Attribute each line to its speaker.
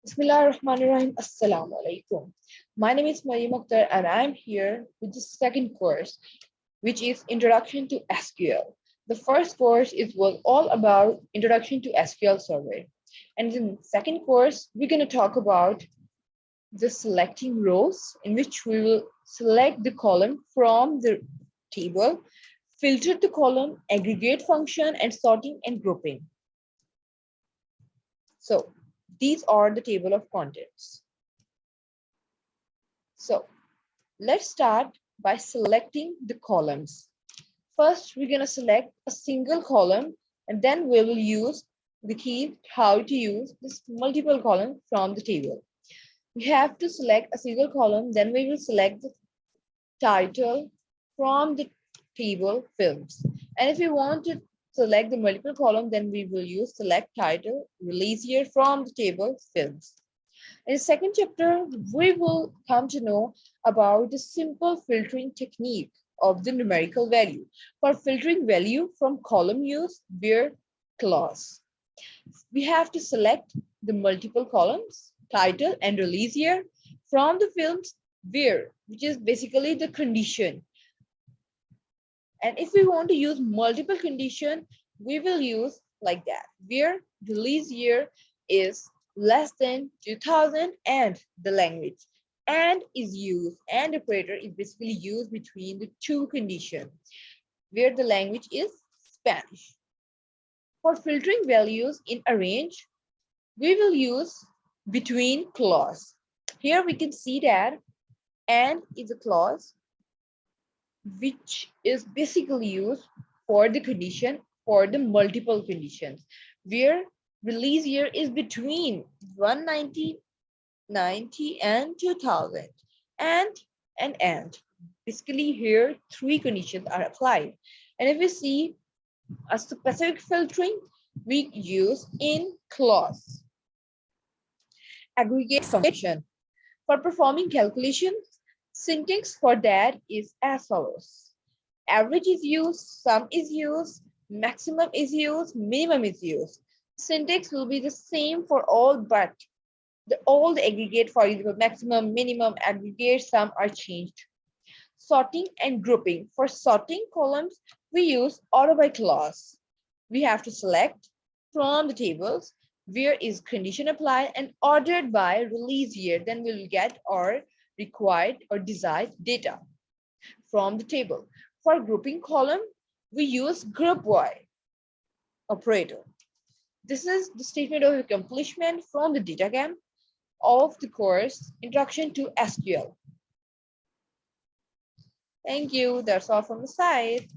Speaker 1: Bismillahirrahmanirrahim. Assalamu alaikum. My name is Maryam and I'm here with the second course, which is Introduction to SQL. The first course was all about Introduction to SQL Server. And in the second course, we're going to talk about the selecting rows, in which we will select the column from the table, filter the column, aggregate function, and sorting and grouping. So these are the table of contents. So let's start by selecting the columns. First, we're going to select a single column, and then we will use the key how to use this multiple column from the table. We have to select a single column, then we will select the title from the table films. And if we want to select the multiple column, then we will use select title release year from the table films. In the second chapter, we will come to know about the simple filtering technique of the numerical value. For filtering value from column use where clause. We have to select the multiple columns, title and release year from the films where, which is basically the condition. And if we want to use multiple condition, we will use like that, where release year is less than 2000 and the language and is used, and operator is basically used between the two conditions, where the language is Spanish. For filtering values in a range, we will use between clause. Here we can see that and is a clause which is basically used for the condition for the multiple conditions, where release year is between 190, 90 and 2000 and basically here three conditions are applied. And if we see a specific filtering, we use in clause. Aggregate function. For performing calculations, syntax for that is as follows. Average is used, sum is used, maximum is used, minimum is used. Syntax will be the same for all, but all the aggregate, for example, maximum, minimum, aggregate, sum are changed. Sorting and grouping. For sorting columns, we use order by clause. We have to select from the tables where is condition applied and ordered by release year. Then we will get our required or desired data from the table. For grouping column, we use group by operator. This is the statement of accomplishment from the Datacamp of the course Introduction to SQL. Thank you. That's all from the side.